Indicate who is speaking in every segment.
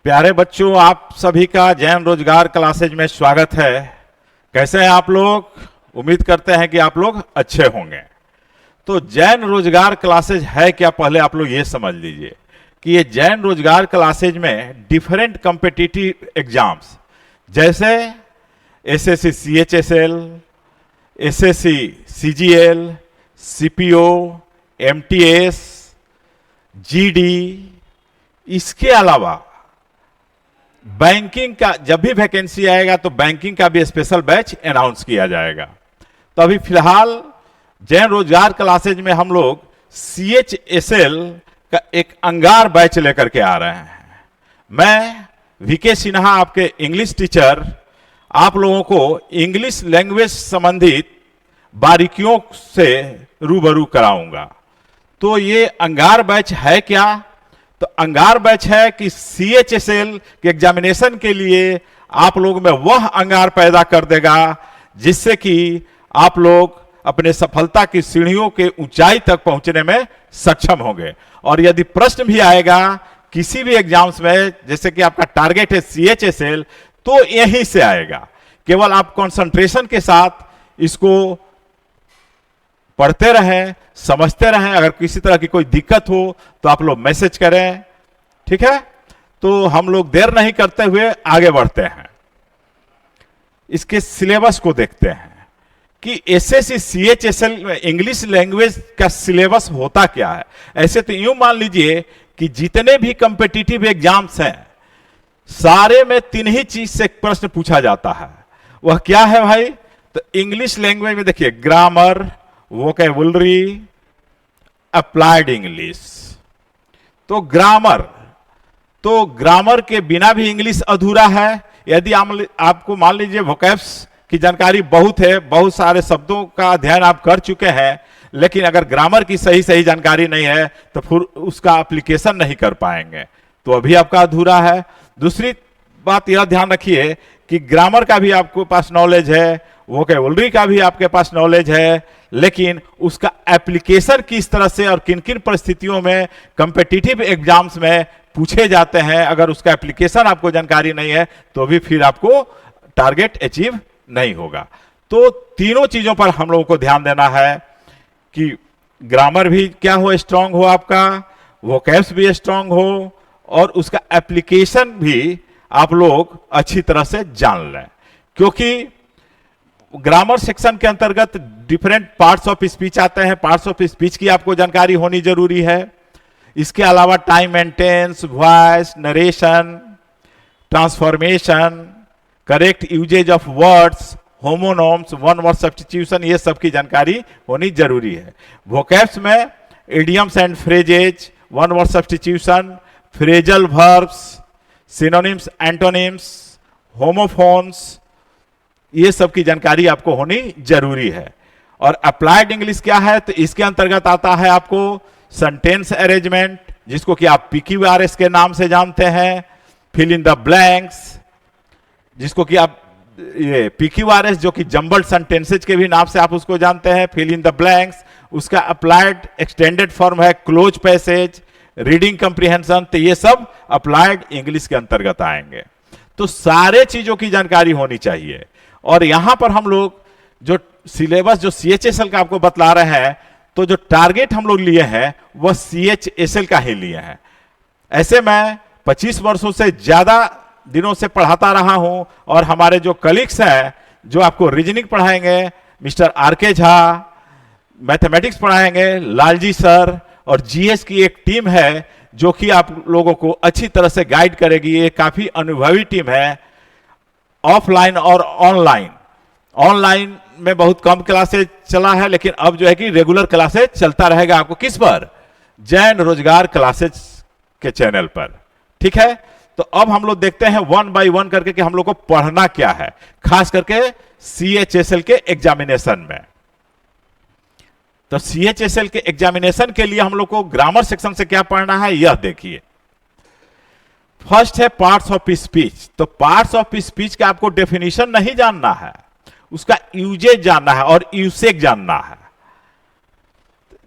Speaker 1: प्यारे बच्चों, आप सभी का जैन रोजगार क्लासेज में स्वागत है। कैसे हैं आप लोग? उम्मीद करते हैं कि आप लोग अच्छे होंगे। तो जैन रोजगार क्लासेज है क्या, पहले आप लोग ये समझ लीजिए कि ये जैन रोजगार क्लासेज में डिफरेंट कॉम्पिटिटिव एग्जाम्स जैसे SSC CHSL, SSC CGL, CPO, MTS, GD, इसके अलावा बैंकिंग का जब भी वैकेंसी आएगा तो बैंकिंग का भी स्पेशल बैच अनाउंस किया जाएगा। तो अभी फिलहाल जैन रोजगार क्लासेज में हम लोग सीएचएसएल का एक अंगार बैच लेकर के आ रहे हैं। मैं वीके सिन्हा, आपके इंग्लिश टीचर, आप लोगों को इंग्लिश लैंग्वेज संबंधित बारीकियों से रूबरू कराऊंगा। तो ये अंगार बैच है क्या? तो अंगार बैच है कि सीएचएसएल के एग्जामिनेशन के लिए आप लोग में वह अंगार पैदा कर देगा जिससे कि आप लोग अपने सफलता की सीढ़ियों के ऊंचाई तक पहुंचने में सक्षम होंगे। और यदि प्रश्न भी आएगा किसी भी एग्जाम्स में, जैसे कि आपका टारगेट है सीएचएसएल, तो यहीं से आएगा। केवल आप कंसंट्रेशन के साथ इसको पढ़ते रहें, समझते रहें। अगर किसी तरह की कोई दिक्कत हो तो आप लोग मैसेज करें, ठीक है? तो हम लोग देर नहीं करते हुए आगे बढ़ते हैं। इसके सिलेबस को देखते हैं कि एसएससी सीएचएसएल में इंग्लिश लैंग्वेज का सिलेबस होता क्या है। ऐसे तो यूं मान लीजिए कि जितने भी कॉम्पिटिटिव एग्जाम्स हैं सारे में तीन ही चीज से प्रश्न पूछा जाता है। वह क्या है भाई? तो इंग्लिश लैंग्वेज में देखिए, ग्रामर, वोकैबुलरी, अप्लाइड इंग्लिश। तो ग्रामर के बिना भी इंग्लिश अधूरा है। यदि आपको मान लीजिए वोकैब्स की जानकारी बहुत है, बहुत सारे शब्दों का अध्ययन आप कर चुके हैं, लेकिन अगर ग्रामर की सही जानकारी नहीं है तो फिर उसका एप्लीकेशन नहीं कर पाएंगे, तो अभी आपका अधूरा है। दूसरी बात यह ध्यान रखिए कि ग्रामर का भी आपके पास नॉलेज है, वोकैबुलरी का भी आपके पास नॉलेज है, लेकिन उसका एप्लीकेशन किस तरह से और किन किन परिस्थितियों में कॉम्पिटिटिव एग्जाम्स में पूछे जाते हैं, अगर उसका एप्लीकेशन आपको जानकारी नहीं है तो भी फिर आपको टारगेट अचीव नहीं होगा। तो तीनों चीजों पर हम लोगों को ध्यान देना है कि ग्रामर भी क्या हो, स्ट्रांग हो आपका, वोकैब्स भी स्ट्रांग हो, और उसका एप्लीकेशन भी आप लोग अच्छी तरह से जान लें। क्योंकि ग्रामर सेक्शन के अंतर्गत डिफरेंट पार्ट्स ऑफ स्पीच आते हैं। पार्ट्स ऑफ स्पीच की आपको जानकारी होनी जरूरी है। इसके अलावा time and tense, voice, narration, transformation, correct usage of words, homonyms, one word substitution, ये सब की जानकारी होनी जरूरी है। वोकैब्स में idioms and phrases, one word substitution, phrasal verbs, synonyms, antonyms, homophones, ये सब की जानकारी आपको होनी जरूरी है। और अप्लाइड इंग्लिश क्या है? तो इसके अंतर्गत आता है आपको सेंटेंस अरेंजमेंट, जिसको कि आप पीक्यूआरएस के नाम से जानते हैं, फिल इन द ब्लैंक्स, जिसको कि आप ये पीक्यूआरएस जो कि जंबल्ड सेंटेंसेज के भी नाम से आप उसको जानते हैं, फिल इन द ब्लैंक्स। उसका अप्लाइड एक्सटेंडेड फॉर्म है क्लोज पैसेज, रीडिंग कंप्रीहेंशन। तो ये सब अप्लाइड इंग्लिश के अंतर्गत आएंगे। तो सारे चीजों की जानकारी होनी चाहिए। और यहां पर हम लोग जो सिलेबस जो सीएचएसएल का आपको बतला रहे हैं, तो जो टारगेट हम लोग लिए हैं वह सीएचएसएल का ही लिए हैं। ऐसे मैं 25 वर्षों से ज्यादा दिनों से पढ़ाता रहा हूं, और हमारे जो कलीग्स हैं जो आपको रीजनिंग पढ़ाएंगे, मिस्टर आरके झा, मैथमेटिक्स पढ़ाएंगे लालजी सर, और जीएस की एक टीम है जो कि आप लोगों को अच्छी तरह से गाइड करेगी। ये काफी अनुभवी टीम है, ऑफलाइन और ऑनलाइन में बहुत कम क्लासेज चला है, लेकिन अब जो है कि रेगुलर क्लासेज चलता रहेगा आपको। किस पर? जैन रोजगार क्लासेज के चैनल पर, ठीक है? तो अब हम लोग देखते हैं वन बाय वन करके कि हम लोग को पढ़ना क्या है, खास करके सीएचएसएल के एग्जामिनेशन में। तो सीएचएसएल के एग्जामिनेशन के लिए हम लोग को ग्रामर सेक्शन से क्या पढ़ना है, यह देखिए। फर्स्ट है पार्ट्स ऑफ स्पीच। तो पार्ट्स ऑफ स्पीच का आपको डेफिनेशन नहीं जानना है, उसका यूजेज जानना है और यूसेज जानना है।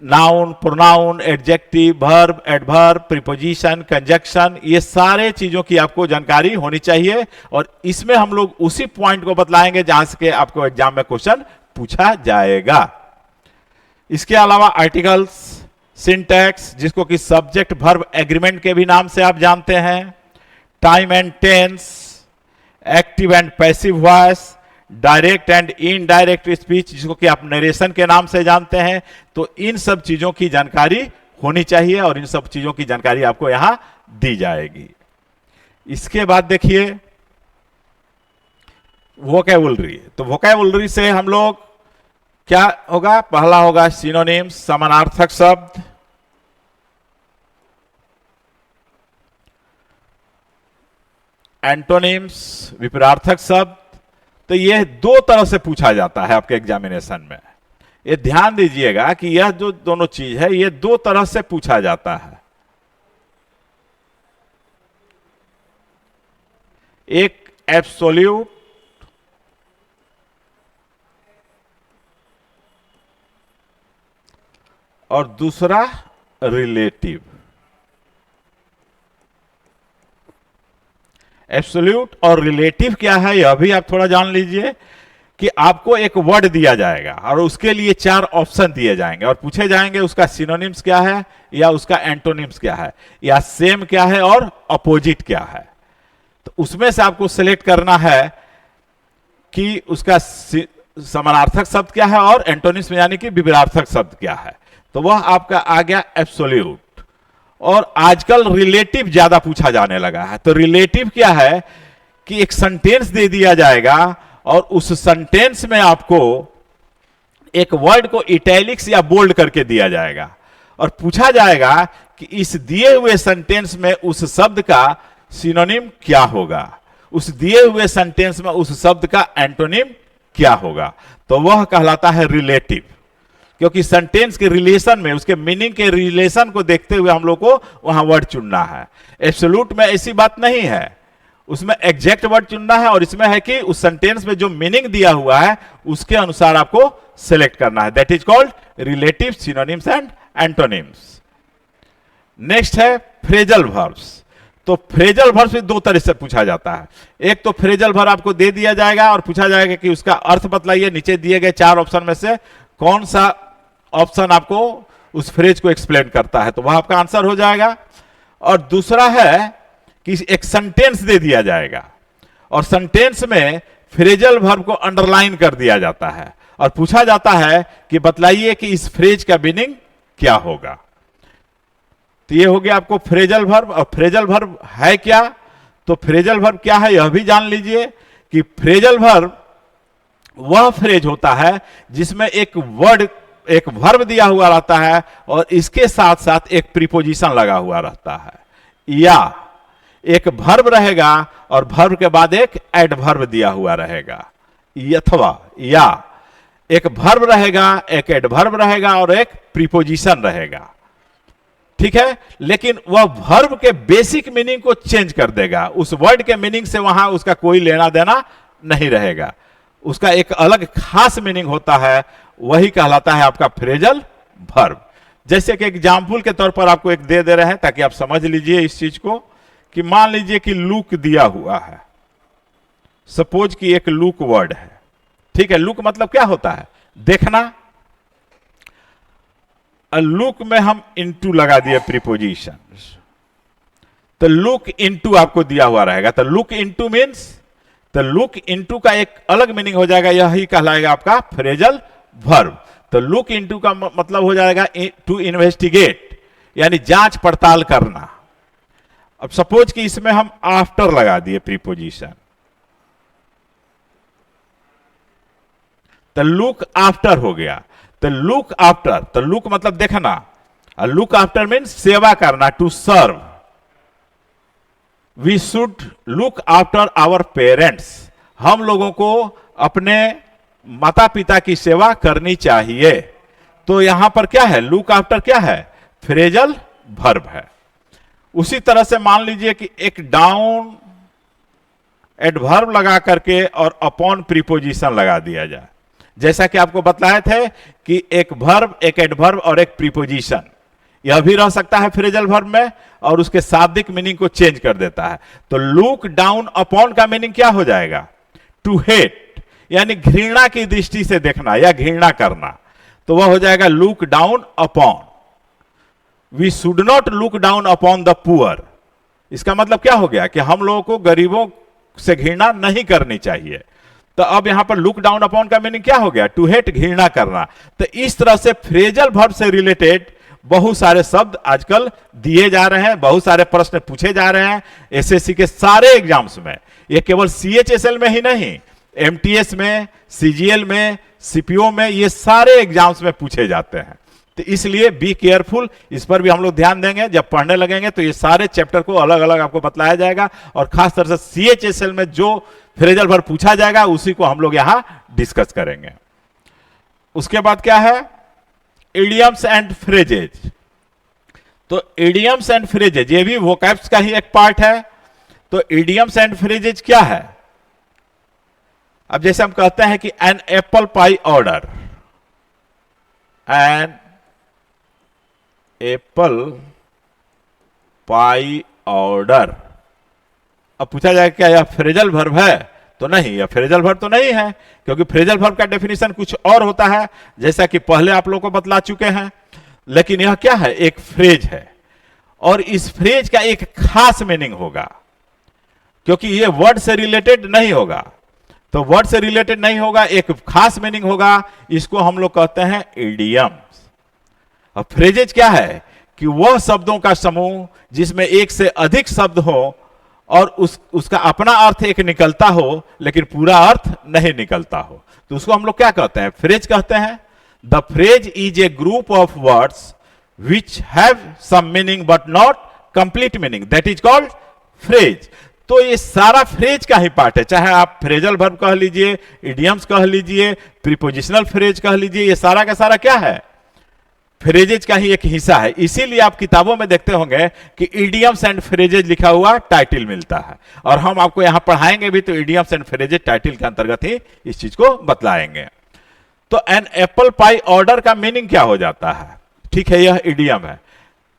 Speaker 1: Noun, pronoun, adjective, verb, adverb, preposition, conjunction, ये सारे चीजों की आपको जानकारी होनी चाहिए। और इसमें हम लोग उसी पॉइंट को बतलाएंगे जहां से आपको एग्जाम में क्वेश्चन पूछा जाएगा। इसके अलावा आर्टिकल्स, सिंटैक्स, जिसको कि सब्जेक्ट वर्ब एग्रीमेंट के भी नाम से आप जानते हैं, time and tense, active and passive voice, direct and indirect speech, जिसको कि आप नरेशन के नाम से जानते हैं। तो इन सब चीजों की जानकारी होनी चाहिए और इन सब चीजों की जानकारी आपको यहां दी जाएगी। इसके बाद देखिए वोकैबुलरी। तो वोकैबुलरी से हम लोग क्या होगा, पहला होगा सिनोनिम्स, समानार्थक शब्द, एंटोनिम्स, विपरीतार्थक शब्द। तो यह दो तरह से पूछा जाता है आपके एग्जामिनेशन में। ये ध्यान दीजिएगा कि यह जो दोनों चीज है ये दो तरह से पूछा जाता है। एक एब्सोल्यूट और दूसरा रिलेटिव। एब्सोल्यूट और रिलेटिव क्या है यह भी आप थोड़ा जान लीजिए कि आपको एक वर्ड दिया जाएगा और उसके लिए 4 ऑप्शन दिए जाएंगे और पूछे जाएंगे उसका सिनोनिम्स क्या है या उसका एंटोनिम्स क्या है या सेम क्या है और अपोजिट क्या है। तो उसमें से आपको सिलेक्ट करना है कि उसका समानार्थक शब्द क्या है और एंटोनिम्स में यानी कि विपरीतार्थक शब्द क्या है। तो वह आपका आ गया एब्सोल्यूट। और आजकल रिलेटिव ज्यादा पूछा जाने लगा है। तो रिलेटिव क्या है कि एक सेंटेंस दे दिया जाएगा और उस सेंटेंस में आपको एक वर्ड को इटैलिक्स या बोल्ड करके दिया जाएगा और पूछा जाएगा कि इस दिए हुए सेंटेंस में उस शब्द का सिनोनिम क्या होगा, उस दिए हुए सेंटेंस में उस शब्द का एंटोनिम क्या होगा। तो वह कहलाता है रिलेटिव, क्योंकि सेंटेंस के रिलेशन में उसके मीनिंग के रिलेशन को देखते हुए हम लोग को वहां वर्ड चुनना है। एब्सोल्यूट में ऐसी बात नहीं है, उसमें एग्जैक्ट वर्ड चुनना है और इसमें है कि उस सेंटेंस में जो मीनिंग दिया हुआ है उसके अनुसार आपको सेलेक्ट करना है। That is called relative, synonyms and antonyms. Next है फ्रेजल वर्ब्स। तो फ्रेजल वर्ब्स भी दो तरह से पूछा जाता है। एक तो फ्रेजल वर्ब आपको दे दिया जाएगा और पूछा जाएगा कि उसका अर्थ बतलाइए। नीचे दिए गए 4 ऑप्शन में से कौन सा ऑप्शन आपको उस फ्रेज को एक्सप्लेन करता है, तो वह आपका आंसर हो जाएगा। और दूसरा है कि एक सेंटेंस दे दिया जाएगा और सेंटेंस में फ्रेजल वर्ब को अंडरलाइन कर दिया जाता है और पूछा जाता है कि बतलाइए कि इस फ्रेज का मीनिंग क्या होगा। तो ये हो गया आपको फ्रेजल वर्ब। और फ्रेजल वर्ब है क्या, तो फ्रेजल वर्ब क्या है यह भी जान लीजिए कि फ्रेजल वर्ब वह फ्रेज होता है जिसमें एक वर्ड, एक वर्ब दिया हुआ रहता है और इसके साथ साथ एक प्रीपोजिशन लगा हुआ रहता है, या एक वर्ब रहेगा और वर्ब के बाद एक एडवर्ब दिया हुआ रहेगा, अथवा या एक वर्ब रहेगा, एक एडवर्ब रहेगा और एक प्रीपोजिशन रहेगा। ठीक है, लेकिन वह वर्ब के बेसिक मीनिंग को चेंज कर देगा। उस वर्ड के मीनिंग से वहां उसका कोई लेना देना नहीं रहेगा, उसका एक अलग खास मीनिंग होता है, वही कहलाता है आपका फ्रेजल वर्ब। जैसे कि एग्जाम्पल के तौर पर आपको एक दे रहे हैं ताकि आप समझ लीजिए इस चीज को, कि मान लीजिए कि लुक दिया हुआ है। सपोज कि एक लुक वर्ड है। ठीक है, लुक मतलब क्या होता है, देखना। लुक में हम इनटू लगा दिए प्रीपोजिशन, तो लुक इनटू आपको दिया हुआ रहेगा। तो लुक इनटू मीन्स, तो लुक इनटू का एक अलग मीनिंग हो जाएगा, यही कहलाएगा आपका फ्रेजल वर्ब। तो लुक इनटू का मतलब हो जाएगा टू इन्वेस्टिगेट, यानी जांच पड़ताल करना। अब सपोज कि इसमें हम आफ्टर लगा दिए प्रीपोजिशन, तो लुक आफ्टर हो गया। तो लुक आफ्टर, तो लुक मतलब देखना, लुक आफ्टर मीन्स सेवा करना, to serve. We should look after our parents, हम लोगों को अपने माता पिता की सेवा करनी चाहिए। तो यहां पर क्या है, लुक आफ्टर क्या है, फ्रेजल वर्ब है। उसी तरह से मान लीजिए कि एक डाउन एडवर्ब लगा करके और अपॉन प्रीपोजिशन लगा दिया जाए, जैसा कि आपको बतलाए थे कि एक वर्ब, एक एडवर्ब और एक प्रीपोजिशन, यह भी रह सकता है फ्रेजल वर्ब में और उसके शाब्दिक मीनिंग को चेंज कर देता है। तो लुक डाउन अपॉन का मीनिंग क्या हो जाएगा? टू हेट, यानी घृणा की दृष्टि से देखना या घृणा करना, तो वह हो जाएगा look down upon. We should not look down upon the poor, इसका मतलब क्या हो गया कि हम लोगों को गरीबों से घृणा नहीं करनी चाहिए। तो अब यहां पर लुक डाउन अपॉन का मीनिंग क्या हो गया? टू हेट, घृणा करना। तो इस तरह से फ्रेजल वर्ब से रिलेटेड बहुत सारे शब्द आजकल दिए जा रहे हैं, बहुत सारे प्रश्न पूछे जा रहे हैं एसएससी के सारे एग्जाम्स में। ये केवल सीएचएसएल में ही नहीं, एमटीएस में, सीजीएल में, सीपीओ में, ये सारे एग्जाम्स में पूछे जाते हैं। तो इसलिए बी केयरफुल, इस पर भी हम लोग ध्यान देंगे। जब पढ़ने लगेंगे तो ये सारे चैप्टर को अलग अलग आपको बतलाया जाएगा और खास तरह से सीएचएसएल में जो फ्रेजल वर्ब पूछा जाएगा उसी को हम लोग यहां डिस्कस करेंगे। उसके बाद क्या है? Idioms and phrases. तो इडियम्स एंड फ्रेजेज ये भी वोकैब्स का ही एक पार्ट है। तो इडियम्स एंड फ्रेजेज क्या है? अब जैसे हम कहते हैं कि an apple pie order, an apple pie order. अब पूछा जाए क्या यह फ्रेजल वर्ब है? तो नहीं, यह फ्रेजल वर्ब तो नहीं है, क्योंकि फ्रेजल वर्ब का डेफिनेशन कुछ और होता है, जैसा कि पहले आप लोगों को बतला चुके हैं। लेकिन यह क्या है? एक फ्रेज है और इस फ्रेज का एक खास मीनिंग होगा, क्योंकि यह वर्ड से रिलेटेड नहीं होगा। तो वर्ड से रिलेटेड नहीं होगा, एक खास मीनिंग होगा, इसको हम लोग कहते हैं इडियम्स। अब फ्रेजेज क्या है? कि वह शब्दों का समूह जिसमें एक से अधिक शब्द हो और उसका अपना अर्थ एक निकलता हो लेकिन पूरा अर्थ नहीं निकलता हो, तो उसको हम लोग क्या कहते हैं? फ्रेज कहते हैं। The phrase is a group of words which have some meaning but not complete meaning, that is called phrase. तो ये सारा फ्रेज का ही पार्ट है, चाहे आप फ्रेजल वर्ब कह लीजिए, इडियम्स कह लीजिए, प्रीपोजिशनल फ्रेज कह लीजिए, ये सारा का सारा क्या है? फ्रेजेज का ही एक हिस्सा है। इसीलिए आप किताबों में देखते होंगे कि इडियम्स एंड फ्रेजेज लिखा हुआ टाइटल मिलता है, और हम आपको यहां पढ़ाएंगे भी तो इडियम्स एंड फ्रेजेज टाइटल के अंतर्गत ही इस चीज को बतलाएंगे। तो एन एप्पल पाई ऑर्डर का मीनिंग क्या हो जाता है? ठीक है, यह इडियम है।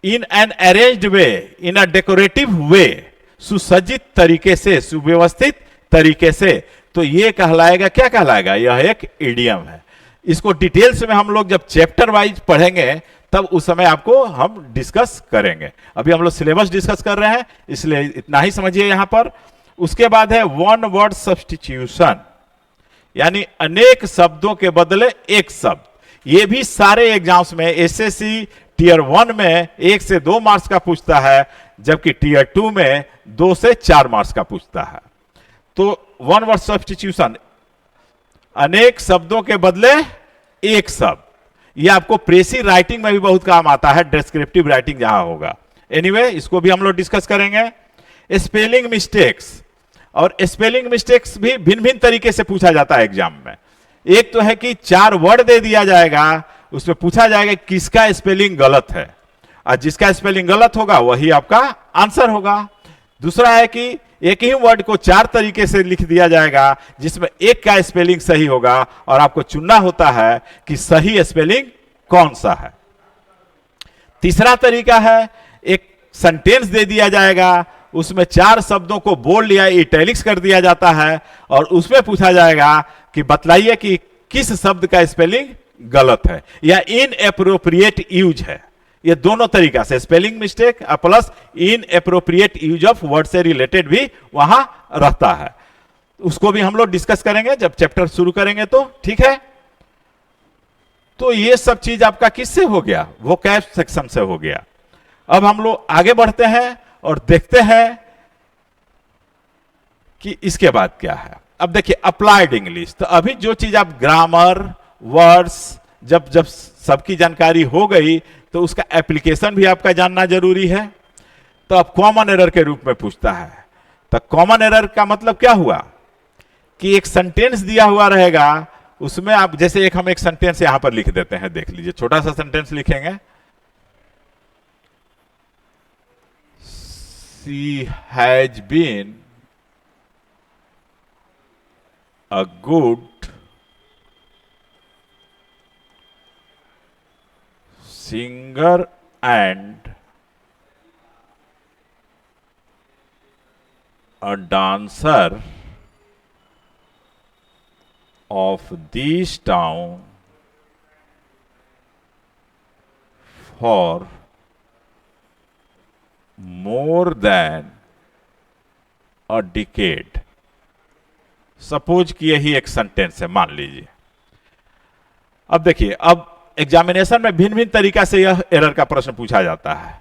Speaker 1: In an arranged way, in a decorative way, सुसज्जित तरीके से, सुव्यवस्थित तरीके से, तो यह कहलाएगा, क्या कहलाएगा? यह एक इडियम है। इसको डिटेल्स में हम लोग जब चैप्टर वाइज पढ़ेंगे तब उस समय आपको हम डिस्कस करेंगे। अभी हम लोग सिलेबस डिस्कस कर रहे हैं, इसलिए इतना ही समझिए यहां पर। उसके बाद है वन वर्ड सब्स्टिट्यूशन, यानी अनेक शब्दों के बदले एक शब्द। ये भी सारे एग्जाम्स में एसएससी टीयर 1 में 1 से 2 मार्क्स का पूछता है, जबकि टीयर 2 में 2 से 4 मार्क्स का पूछता है। तो वन वर्ड सब्स्टिट्यूशन, अनेक शब्दों के बदले एक शब्द, यह आपको प्रेसी राइटिंग में भी बहुत काम आता है, डिस्क्रिप्टिव राइटिंग जहां होगा। एनीवे, इसको भी हम लोग डिस्कस करेंगे। स्पेलिंग मिस्टेक्स, और स्पेलिंग मिस्टेक्स भी भिन्न भिन्न तरीके से पूछा जाता है एग्जाम में। एक तो है कि 4 वर्ड दे दिया जाएगा, उसमें पूछा जाएगा किसका स्पेलिंग गलत है, और जिसका स्पेलिंग गलत होगा वही आपका आंसर होगा। दूसरा है कि एक ही वर्ड को 4 तरीके से लिख दिया जाएगा, जिसमें एक का स्पेलिंग सही होगा और आपको चुनना होता है कि सही स्पेलिंग कौन सा है। तीसरा तरीका है, एक सेंटेंस दे दिया जाएगा, उसमें 4 शब्दों को बोल्ड या इटैलिक्स कर दिया जाता है और उसमें पूछा जाएगा कि बतलाइए कि किस शब्द का स्पेलिंग गलत है या इनएप्रोप्रिएट यूज है। ये दोनों तरीका से spelling mistake plus inappropriate use of word से रिलेटेड भी वहां रहता है। उसको भी हम लोग डिस्कस करेंगे जब चैप्टर शुरू करेंगे, तो ठीक है। तो ये सब चीज आपका किससे हो गया? वोकैब सेक्शन से हो गया। अब हम लोग आगे बढ़ते हैं और देखते हैं कि इसके बाद क्या है। अब देखिए अप्लाइड इंग्लिश, तो अभी जो चीज आप ग्रामर, वर्ड्स, जब जब सबकी जानकारी हो गई तो उसका एप्लीकेशन भी आपका जानना जरूरी है। तो अब कॉमन एरर के रूप में पूछता है। तो कॉमन एरर का मतलब क्या हुआ कि एक सेंटेंस दिया हुआ रहेगा, उसमें आप जैसे हम एक सेंटेंस यहां पर लिख देते हैं, देख लीजिए, छोटा सा सेंटेंस लिखेंगे, she has been a good singer and a dancer of this town for more than a decade. Suppose कि यही एक सेंटेंस है, मान लीजिए। अब देखिए, अब एग्जामिनेशन में भिन्न भिन्न तरीका से यह एरर का प्रश्न पूछा जाता है।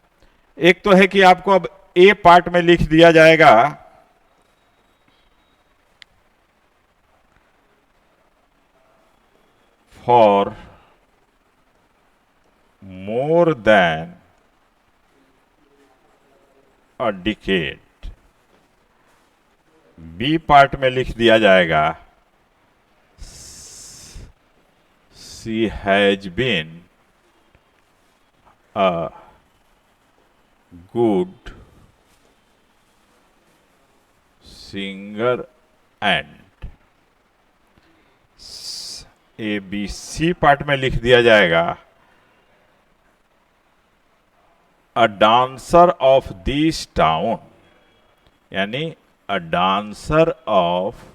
Speaker 1: एक तो है कि आपको अब ए पार्ट में लिख दिया जाएगा for more than a decade, B part में लिख दिया जाएगा she has been a good singer and A B C part में लिख दिया जाएगा a dancer of this town, यानी a dancer of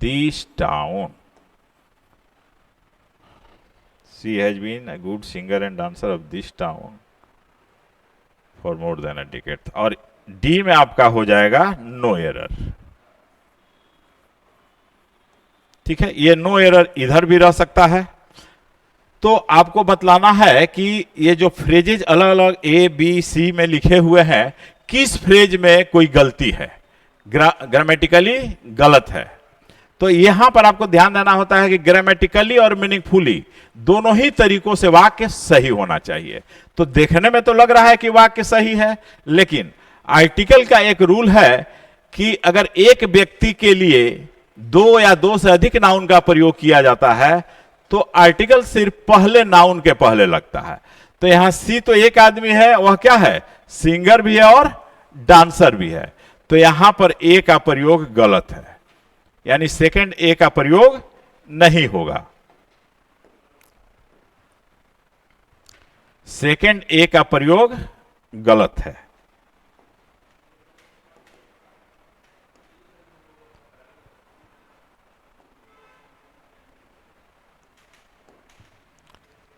Speaker 1: this town. She has been a good singer and dancer of this town for more than a decade. और D में आपका हो जाएगा नो एरर। ठीक है, ये नो एरर इधर भी रह सकता है। तो आपको बतलाना है कि ये जो फ्रेजेज अलग अलग ए बी सी में लिखे हुए हैं, किस फ्रेज में कोई गलती है, ग्रामेटिकली गलत है। तो यहां पर आपको ध्यान देना होता है कि ग्रामेटिकली और मीनिंगफुली दोनों ही तरीकों से वाक्य सही होना चाहिए। तो देखने में तो लग रहा है कि वाक्य सही है, लेकिन आर्टिकल का एक रूल है कि अगर एक व्यक्ति के लिए दो या दो से अधिक नाउन का प्रयोग किया जाता है तो आर्टिकल सिर्फ पहले नाउन के पहले लगता है। तो यहां सी तो एक आदमी है, वह क्या है, सिंगर भी है और डांसर भी है। तो यहां पर ए का प्रयोग गलत है, यानी सेकंड ए का प्रयोग नहीं होगा। सेकंड ए का प्रयोग गलत है।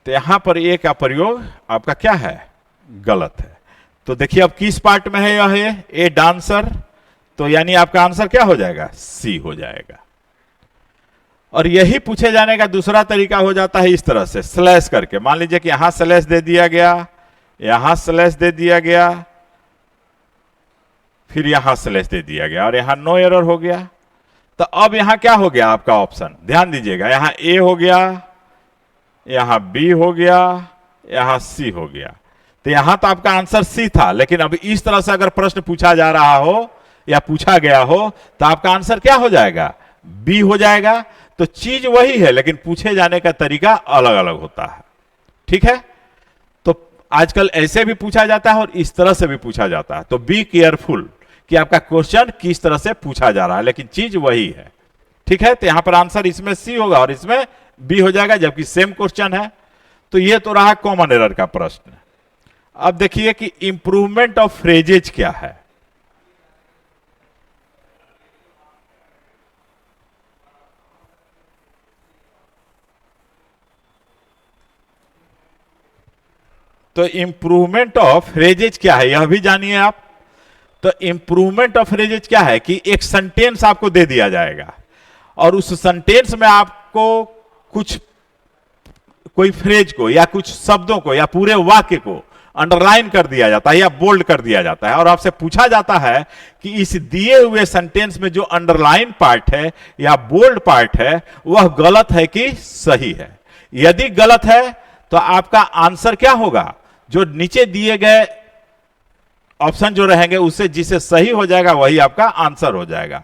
Speaker 1: तो यहां पर ए का प्रयोग आपका क्या है, गलत है। तो देखिए अब किस पार्ट में है यह ए डांसर, तो यानी आपका आंसर क्या हो जाएगा, सी हो जाएगा। और यही पूछे जाने का दूसरा तरीका हो जाता है इस तरह से स्लैश करके। मान लीजिए कि यहां स्लैश दे दिया गया, यहां स्लैश दे दिया गया, फिर यहां स्लैश दे दिया गया और यहां नो एरर हो गया। तो अब यहां क्या हो गया आपका ऑप्शन, ध्यान दीजिएगा, यहां ए हो गया, यहां बी हो गया, यहां सी हो गया। तो यहां तो आपका आंसर सी था, लेकिन अब इस तरह से अगर प्रश्न पूछा जा रहा हो या पूछा गया हो तो आपका आंसर क्या हो जाएगा, बी हो जाएगा। तो चीज वही है, लेकिन पूछे जाने का तरीका अलग अलग होता है। ठीक है, तो आजकल ऐसे भी पूछा जाता है और इस तरह से भी पूछा जाता है। तो बी केयरफुल कि आपका क्वेश्चन किस तरह से पूछा जा रहा है, लेकिन चीज वही है। ठीक है, तो यहां पर आंसर इसमें सी होगा और इसमें बी हो जाएगा, जबकि सेम क्वेश्चन है। तो यह तो रहा कॉमन एरर का प्रश्न। अब देखिए कि इंप्रूवमेंट ऑफ फ्रेजेज क्या है। तो इंप्रूवमेंट ऑफ फ्रेजेज क्या है यह भी जानिए आप। तो इंप्रूवमेंट ऑफ फ्रेजेज क्या है कि एक सेंटेंस आपको दे दिया जाएगा और उस सेंटेंस में आपको कुछ कोई फ्रेज को या कुछ शब्दों को या पूरे वाक्य को अंडरलाइन कर दिया जाता है या बोल्ड कर दिया जाता है और आपसे पूछा जाता है कि इस दिए हुए सेंटेंस में जो अंडरलाइन पार्ट है या बोल्ड पार्ट है वह गलत है कि सही है। यदि गलत है तो आपका आंसर क्या होगा, जो नीचे दिए गए ऑप्शन जो रहेंगे उससे जिसे सही हो जाएगा वही आपका आंसर हो जाएगा।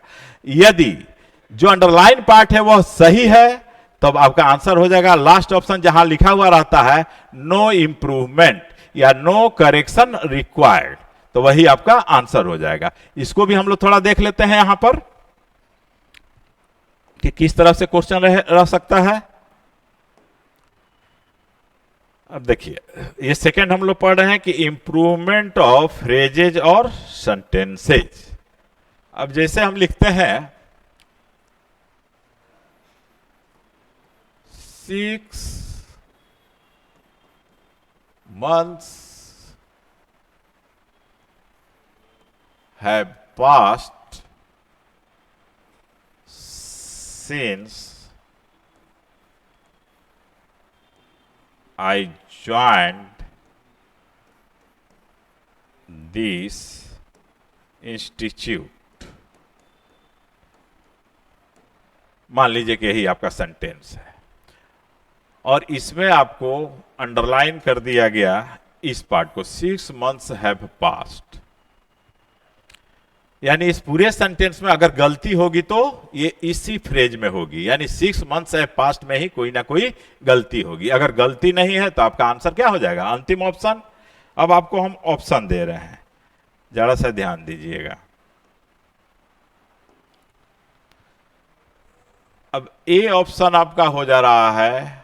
Speaker 1: यदि जो अंडरलाइन पार्ट है वह सही है तब आपका आंसर हो जाएगा लास्ट ऑप्शन जहां लिखा हुआ रहता है नो इंप्रूवमेंट या नो करेक्शन रिक्वायर्ड, तो वही आपका आंसर हो जाएगा। इसको भी हम लोग थोड़ा देख लेते हैं यहां पर कि किस तरह से क्वेश्चन रह सकता है। अब देखिए, ये सेकंड हम लोग पढ़ रहे हैं कि इंप्रूवमेंट ऑफ फ्रेजेज और सेंटेंसेज। अब जैसे हम लिखते हैं 6 months have passed since I joined this institute। मान लीजिए कि यही आपका सेंटेंस है और इसमें आपको अंडरलाइन कर दिया गया इस पार्ट को, 6 months have passed। यानी इस पूरे सेंटेंस में अगर गलती होगी तो ये इसी फ्रेज में होगी, यानी 6 months have passed में ही कोई ना कोई गलती होगी। अगर गलती नहीं है तो आपका आंसर क्या हो जाएगा, अंतिम ऑप्शन। अब आपको हम ऑप्शन दे रहे हैं, जरा सा ध्यान दीजिएगा। अब ए ऑप्शन आपका हो जा रहा है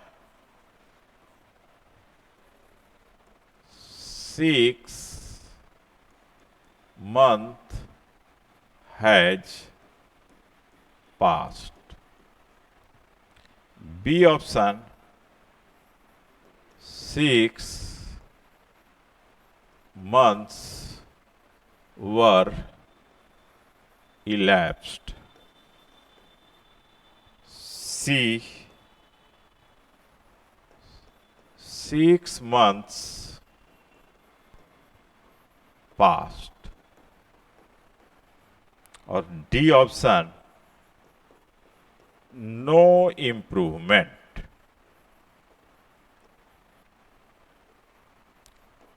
Speaker 1: 6 months has passed। B option 6 months were elapsed। C 6 months passed। और डी ऑप्शन नो इंप्रूवमेंट।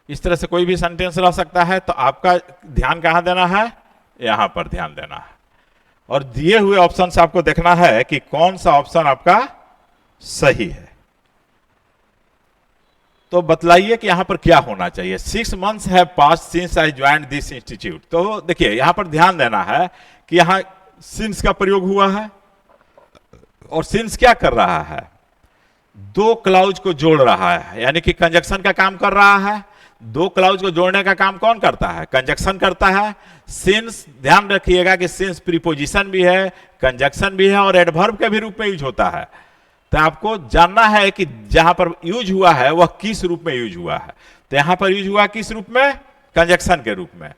Speaker 1: इस तरह से कोई भी सेंटेंस रह सकता है, तो आपका ध्यान कहां देना है, यहां पर ध्यान देना है और दिए हुए ऑप्शन से आपको देखना है कि कौन सा ऑप्शन आपका सही है। तो बतलाइए कि यहां पर क्या होना चाहिए। 6 months have passed since I joined this institute। तो देखिए यहां पर ध्यान देना है कि यहां since का प्रयोग हुआ है और since क्या कर रहा है, दो क्लाउज को जोड़ रहा है, यानी कि कंजक्शन का काम कर रहा है। दो क्लाउज को जोड़ने का काम कौन करता है, कंजक्शन करता है। सिंस, ध्यान रखिएगा कि सिंस प्रीपोजिशन भी है, कंजक्शन भी है और एडवर्ब के भी रूप में यूज होता है। तो आपको जानना है कि जहां पर यूज हुआ है वह किस रूप में यूज हुआ है। तो यहां पर यूज हुआ किस रूप में, कंजक्शन के रूप में।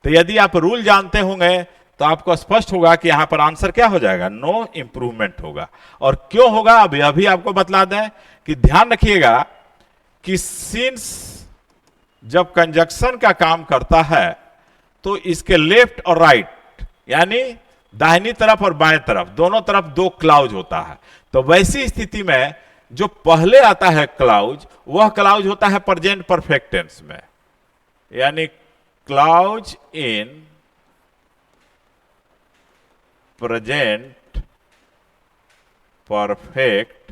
Speaker 1: तो यदि आप रूल जानते होंगे तो आपको स्पष्ट होगा कि यहां पर आंसर क्या हो जाएगा, नो इंप्रूवमेंट होगा। और क्यों होगा अभी आपको बतला दें कि ध्यान रखिएगा कि सिंस जब कंजक्शन का काम करता है तो इसके लेफ्ट और राइट यानी दाहिनी तरफ और बाएं तरफ दोनों तरफ दो क्लाउज होता है। तो वैसी स्थिति में जो पहले आता है क्लाउज, वह क्लाउज होता है प्रेजेंट परफेक्ट टेंस में, यानी clause in present perfect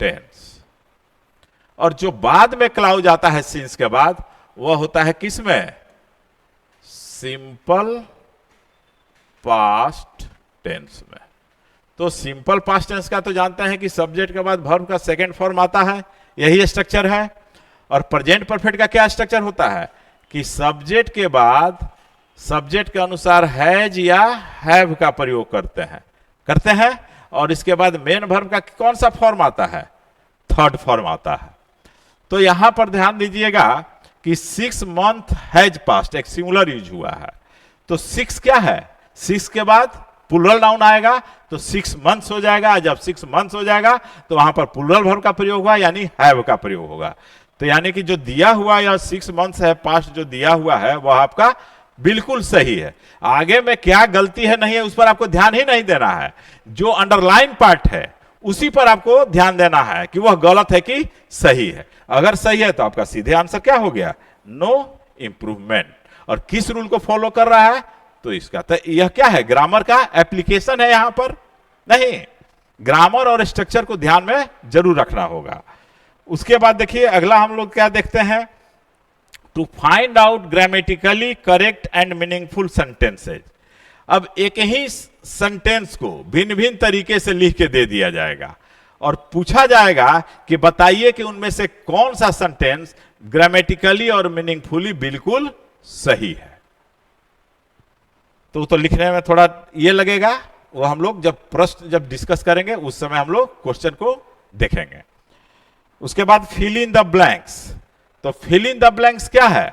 Speaker 1: tense. और जो बाद में क्लाउज आता है सिंस के बाद, वह होता है किसमें, सिंपल पास्ट टेंस में। तो सिंपल पास्ट टेंस का तो जानते हैं कि सब्जेक्ट के बाद वर्ब का सेकंड फॉर्म आता है, यही स्ट्रक्चर है। और प्रेजेंट परफेक्ट का क्या स्ट्रक्चर होता है कि सब्जेक्ट के बाद सब्जेक्ट के अनुसार हैज या हैव का प्रयोग करते हैं और इसके बाद मेन वर्ब का कौन सा फॉर्म आता है, थर्ड फॉर्म आता है। तो यहां पर ध्यान दीजिएगा कि 6 months हैज पास्ट एक सिंगुलर यूज हुआ है। तो 6 क्या है, 6 के बाद प्लूरल नाउन आएगा तो 6 months हो जाएगा। जब 6 months हो जाएगा तो वहां पर प्लूरल वर्ब का प्रयोग होगा यानी हैव का प्रयोग होगा। तो यानी कि जो दिया हुआ या 6 months है पास्ट जो दिया हुआ है वह आपका बिल्कुल सही है। आगे में क्या गलती है नहीं है उस पर आपको ध्यान ही नहीं देना है, जो अंडरलाइन पार्ट है उसी पर आपको ध्यान देना है कि वह गलत है कि सही है। अगर सही है तो आपका सीधे आंसर क्या हो गया, नो इंप्रूवमेंट। और किस रूल को फॉलो कर रहा है, तो इसका तो यह क्या है, ग्रामर का एप्लीकेशन है यहां पर नहीं, ग्रामर और स्ट्रक्चर को ध्यान में जरूर रखना होगा। उसके बाद देखिए अगला हम लोग क्या देखते हैं, to find out grammatically correct and meaningful sentences. अब एक ही सेंटेंस को भिन्न भिन्न तरीके से लिख के दे दिया जाएगा और पूछा जाएगा कि बताइए कि उनमें से कौन सा सेंटेंस ग्रामेटिकली और मीनिंगफुली बिल्कुल सही है। तो लिखने में थोड़ा ये लगेगा, वो हम लोग जब प्रश्न जब डिस्कस करेंगे उस समय हम लोग क्वेश्चन को देखेंगे। उसके बाद फिल इन द ब्लैंक्स। तो फिल इन द ब्लैंक्स क्या है?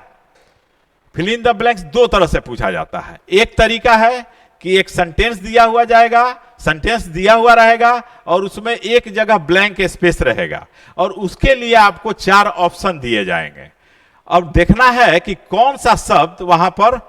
Speaker 1: फिल इन द ब्लैंक्स दो तरह से पूछा जाता है। एक तरीका है कि एक सेंटेंस दिया हुआ जाएगा, सेंटेंस दिया हुआ रहेगा और उसमें एक जगह ब्लैंक स्पेस रहेगा और उसके लिए आपको 4 ऑप्शन दिए जाएंगे। अब देखना है कि कौन सा शब्द वहां पर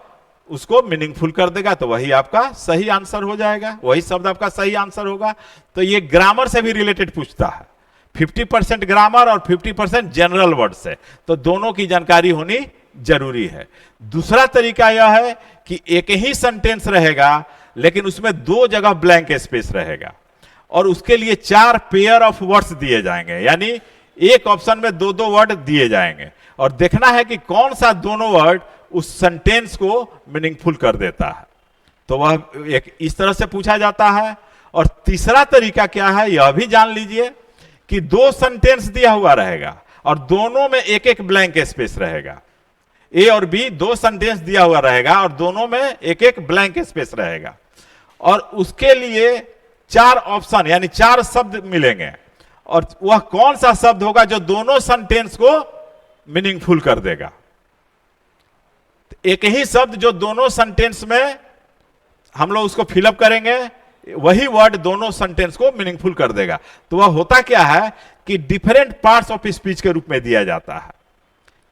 Speaker 1: उसको मीनिंगफुल कर देगा, तो वही आपका सही आंसर हो जाएगा, वही शब्द आपका सही आंसर होगा। तो ये ग्रामर से भी रिलेटेड पूछता है, 50% ग्रामर और 50% जनरल वर्ड से, तो दोनों की जानकारी होनी जरूरी है। दूसरा तरीका यह है कि एक ही सेंटेंस रहेगा लेकिन उसमें 2 जगह ब्लैंक स्पेस रहेगा और उसके लिए 4 पेयर ऑफ वर्ड्स दिए जाएंगे, यानी एक ऑप्शन में 2-2 वर्ड दिए जाएंगे और देखना है कि कौन सा दोनों वर्ड उस सेंटेंस को मीनिंगफुल कर देता है। तो वह एक इस तरह से पूछा जाता है। और तीसरा तरीका क्या है यह भी जान लीजिए कि 2 सेंटेंस दिया हुआ रहेगा और दोनों में एक ब्लैंक स्पेस रहेगा। ए और बी 2 सेंटेंस दिया हुआ रहेगा और दोनों में एक ब्लैंक स्पेस रहेगा और उसके लिए 4 ऑप्शन यानी 4 शब्द मिलेंगे और वह कौन सा शब्द होगा जो दोनों सेंटेंस को मीनिंगफुल कर देगा। एक ही शब्द जो दोनों सेंटेंस में हम लोग उसको फिलअप करेंगे, वही वर्ड दोनों सेंटेंस को मीनिंगफुल कर देगा। तो वह होता क्या है कि डिफरेंट पार्ट्स ऑफ स्पीच के रूप में दिया जाता है।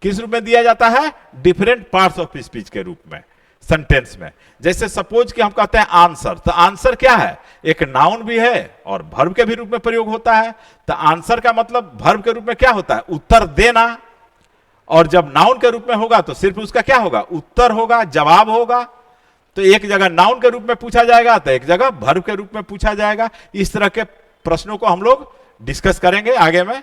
Speaker 1: किस रूप में दिया जाता है? डिफरेंट पार्ट्स ऑफ स्पीच के रूप में सेंटेंस में। जैसे सपोज कि हम कहते हैं आंसर, तो आंसर क्या है? एक नाउन भी है और वर्ब के भी रूप में प्रयोग होता है। तो आंसर का मतलब वर्ब के रूप में क्या होता है? उत्तर देना। और जब नाउन के रूप में होगा तो सिर्फ उसका क्या होगा? उत्तर होगा, जवाब होगा। तो एक जगह नाउन के रूप में पूछा जाएगा तो एक जगह वर्ब के रूप में पूछा जाएगा। इस तरह के प्रश्नों को हम लोग डिस्कस करेंगे आगे में।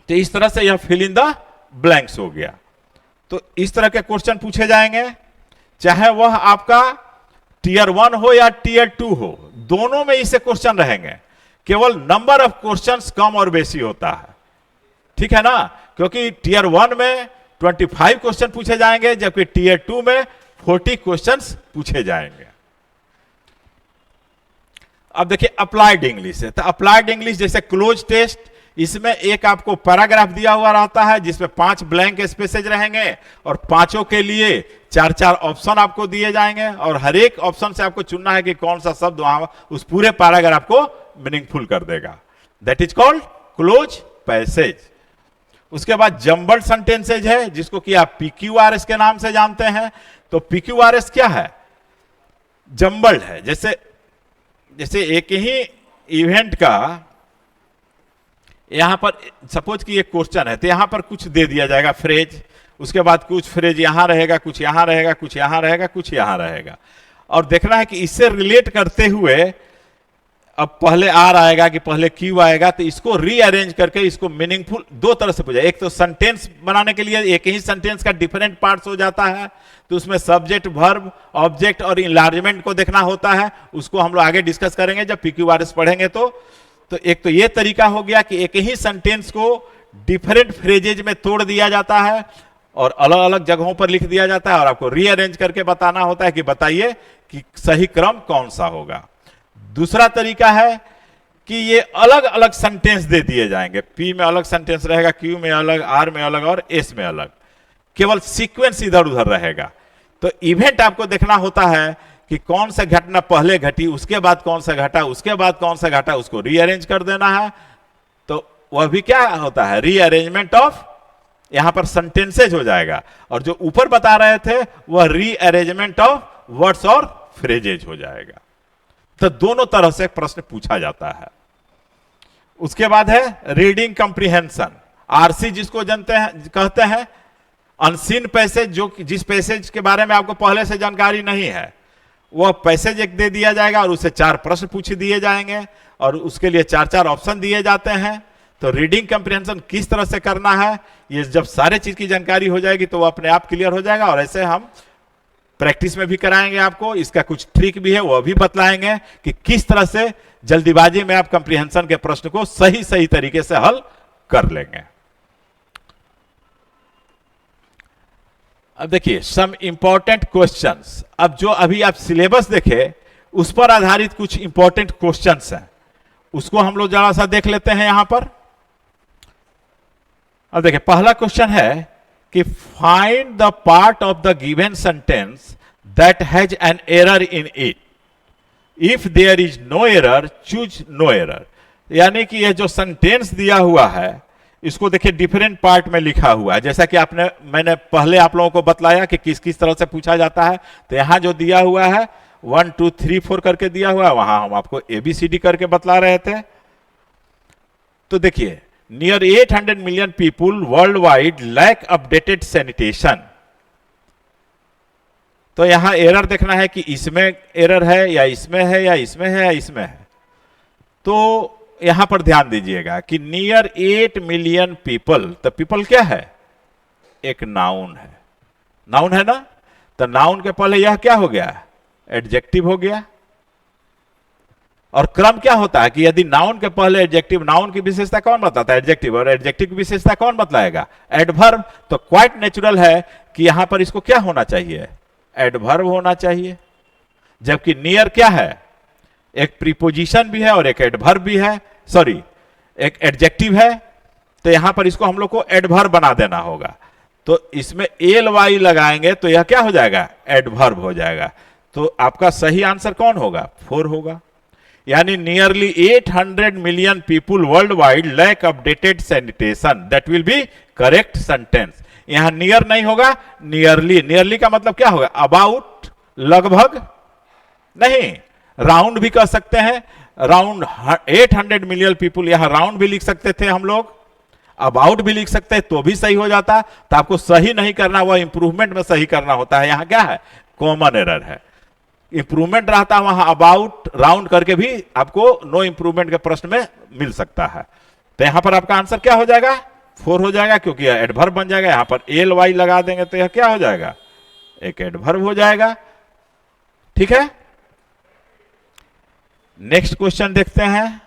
Speaker 1: तो इस तरह से यह फिल इन द ब्लैंक्स हो गया। तो इस तरह के क्वेश्चन पूछे जाएंगे, चाहे वह आपका टीयर 1 हो या टीयर 2 हो, दोनों में इसे क्वेश्चन रहेंगे। केवल नंबर ऑफ क्वेश्चंस कम और बेसी होता है, ठीक है ना? क्योंकि टीयर 1 में 25 क्वेश्चन पूछे जाएंगे जबकि टीयर 2 में 40 क्वेश्चंस पूछे जाएंगे। अब देखिए अप्लाइड इंग्लिश है। तो अप्लाइड इंग्लिश जैसे क्लोज टेस्ट, इसमें एक आपको पैराग्राफ दिया हुआ रहता है जिसमें 5 ब्लैंक स्पेसेज रहेंगे और पांचों के लिए 4-4 ऑप्शन आपको दिए जाएंगे और हर एक ऑप्शन से आपको चुनना है कि कौन सा शब्द वहां उस पूरे पैराग्राफ को मीनिंगफुल कर देगा। That is called close passage. उसके बाद जम्बल्ड सेंटेंसेज है जिसको कि आप PQRS के नाम से जानते हैं। तो PQRS क्या है? जम्बल्ड है। जैसे एक ही इवेंट का यहां पर सपोज कि एक क्वेश्चन है तो यहां पर कुछ दे दिया जाएगा फ्रेज, उसके बाद कुछ फ्रेज यहां रहेगा, कुछ यहां रहेगा, कुछ यहां रहेगा, कुछ यहां रहेगा और देखना है कि इससे रिलेट करते हुए अब पहले आर आएगा कि पहले क्यू आएगा। तो इसको रीअरेंज करके इसको मीनिंगफुल 2 तरह से पूछा। एक तो सेंटेंस बनाने के लिए एक ही सेंटेंस का डिफरेंट पार्ट्स हो जाता है, तो उसमें सब्जेक्ट, वर्ब, ऑब्जेक्ट और इनलार्जमेंट को देखना होता है। उसको हम लोग आगे डिस्कस करेंगे जब PQRS पढ़ेंगे। तो एक तो ये तरीका हो गया कि एक ही सेंटेंस को डिफरेंट फ्रेजेज में तोड़ दिया जाता है और अलग अलग जगहों पर लिख दिया जाता है और आपको रीअरेंज करके बताना होता है कि बताइए कि सही क्रम कौन सा होगा। दूसरा तरीका है कि ये अलग अलग सेंटेंस दे दिए जाएंगे। P में अलग सेंटेंस रहेगा, Q में अलग, R में अलग और S में अलग। केवल सीक्वेंस इधर उधर रहेगा। तो इवेंट आपको देखना होता है कि कौन सा घटना पहले घटी, उसके बाद कौन सा घटा, उसके बाद कौन सा घटा, उसको रीअरेंज कर देना है। तो वह भी क्या होता है? रीअरेंजमेंट ऑफ, यहां पर सेंटेंसेज हो जाएगा और जो ऊपर बता रहे थे वह रीअरेंजमेंट ऑफ वर्ड्स और फ्रेजेज हो जाएगा। तो दोनों तरह से प्रश्न पूछा जाता है। उसके बाद है रीडिंग कंप्रीहेंशन, RC जिसको जानते हैं कहते हैं। अनसीन पैसेज, जो जिस पैसेज के बारे में आपको पहले से जानकारी नहीं है, वह पैसेज एक दे दिया जाएगा और उससे 4 प्रश्न पूछ दिए जाएंगे और उसके लिए 4-4 ऑप्शन दिए जाते हैं। तो रीडिंग कंप्रीहेंशन किस तरह से करना है, ये जब सारे चीज की जानकारी हो जाएगी तो वो अपने आप क्लियर हो जाएगा और ऐसे हम प्रैक्टिस में भी कराएंगे आपको, इसका कुछ ट्रिक भी है वो भी बतलाएंगे कि किस तरह से जल्दीबाजी में आप कंप्रीहेंशन के प्रश्न को सही सही तरीके से हल कर लेंगे। अब देखिए सम इंपॉर्टेंट क्वेश्चंस, अब जो अभी आप सिलेबस देखे उस पर आधारित कुछ इंपॉर्टेंट क्वेश्चंस हैं, उसको हम लोग जरा सा देख लेते हैं यहां पर। अब देखिए पहला क्वेश्चन है कि find the part of the given sentence that has an error in it, if there is no error choose no error. यानी कि यह जो सेंटेंस दिया हुआ है इसको देखिए डिफरेंट पार्ट में लिखा हुआ है, जैसा कि मैंने पहले आप लोगों को बतलाया कि किस किस तरह से पूछा जाता है। तो यहां जो दिया हुआ है 1 2 3 4 करके दिया हुआ है, वहां हम आपको ABCD करके बतला रहे थे। तो देखिए near 800 million people world wide lack updated sanitation. तो यहां एरर देखना है कि इसमें एरर है या इसमें है या इसमें है या इसमें है। तो यहां पर ध्यान दीजिएगा कि नियर 8 मिलियन पीपल, तो पीपल क्या है? एक नाउन है, नाउन है ना। तो नाउन के पहले यह क्या हो गया? एडजेक्टिव हो गया। और क्रम क्या होता है कि यदि नाउन के पहले एडजेक्टिव, नाउन की विशेषता कौन बताता है? एडजेक्टिव। और एडजेक्टिव की विशेषता कौन बतलाएगा? एडवर्ब। तो क्वाइट नेचुरल है कि यहां पर इसको क्या होना चाहिए? एडवर्ब होना चाहिए। जबकि नियर क्या है? एक प्रीपोजिशन भी है और एक एडवर्ब भी है, सॉरी एक एडजेक्टिव है। तो यहां पर इसको हम लोग को एडवर्ब बना देना होगा। तो इसमें ly लगाएंगे तो यह क्या हो जाएगा? एडवर्ब हो जाएगा। तो आपका सही आंसर कौन होगा? 4 होगा। यानी nearly 800 million people world wide lack updated sanitation, that will be correct sentence. यहां नियर नहीं होगा, नियरली। नियरली का मतलब क्या होगा? अबाउट, लगभग नहीं, राउंड भी कर सकते हैं। राउंड 800 मिलियन पीपुल, यहां राउंड भी लिख सकते थे हम लोग, अबाउट भी लिख सकते हैं तो भी सही हो जाता। तो आपको सही नहीं करना, वह इंप्रूवमेंट में सही करना होता है। यहां क्या है? कॉमन एरर है। इंप्रूवमेंट रहता है वहां अबाउट, राउंड करके भी आपको नो इंप्रूवमेंट के प्रश्न में मिल सकता है। तो यहां पर आपका आंसर क्या हो जाएगा? 4 हो जाएगा, क्योंकि यह एडवर्ब बन जाएगा। यहां पर ly लगा देंगे तो यह क्या हो जाएगा? एक एडवर्ब हो जाएगा। ठीक है, नेक्स्ट क्वेश्चन देखते हैं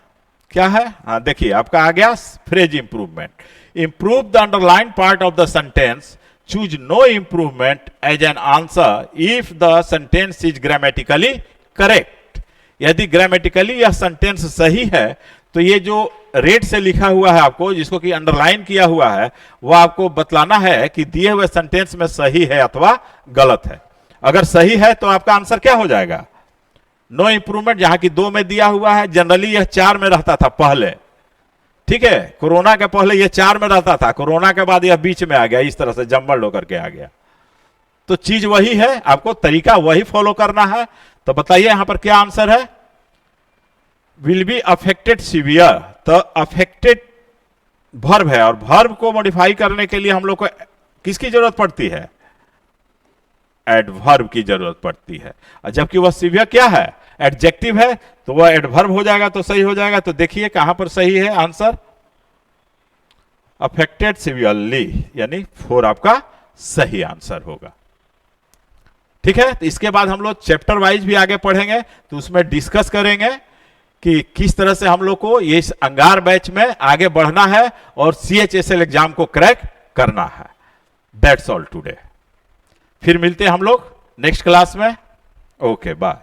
Speaker 1: क्या है। हाँ देखिए आपका आ गया phrase improvement. Improve the underline part of the sentence, choose no improvement as an answer if the sentence is grammatically correct. यदि ग्रामेटिकली यह सेंटेंस सही है तो ये जो रेड से लिखा हुआ है आपको, जिसको कि अंडरलाइन किया हुआ है, वो आपको बतलाना है कि दिए हुए सेंटेंस में सही है अथवा गलत है। अगर सही है तो आपका आंसर क्या हो जाएगा? No improvement. जहां की 2 में दिया हुआ है, जनरली यह 4 में रहता था पहले। ठीक है, कोरोना के पहले यह 4 में रहता था, कोरोना के बाद यह बीच में आ गया, इस तरह से जम्बल होकर के आ गया। तो चीज वही है, आपको तरीका वही फॉलो करना है। तो बताइए यहां पर क्या आंसर है? Will be affected severe. तो अफेक्टेड वर्ब है और वर्ब को मॉडिफाई करने के लिए हम लोग को किसकी जरूरत पड़ती है? एडवर्ब की जरूरत पड़ती है। और जबकि वह सीवियर क्या है? एडजेक्टिव है, तो वह एडवर्ब हो जाएगा तो सही हो जाएगा। तो देखिए कहां पर सही है आंसर? अफेक्टेड सीवियरली, यानी 4 आपका सही आंसर होगा। ठीक है, तो इसके बाद हम लोग चैप्टर वाइज भी आगे पढ़ेंगे, तो उसमें डिस्कस करेंगे कि किस तरह से हम लोग को ये अंगार बैच में आगे बढ़ना है और CHSL एग्जाम को क्रैक करना है। That's all today. फिर मिलते हैं हम लोग नेक्स्ट क्लास में। Okay bye.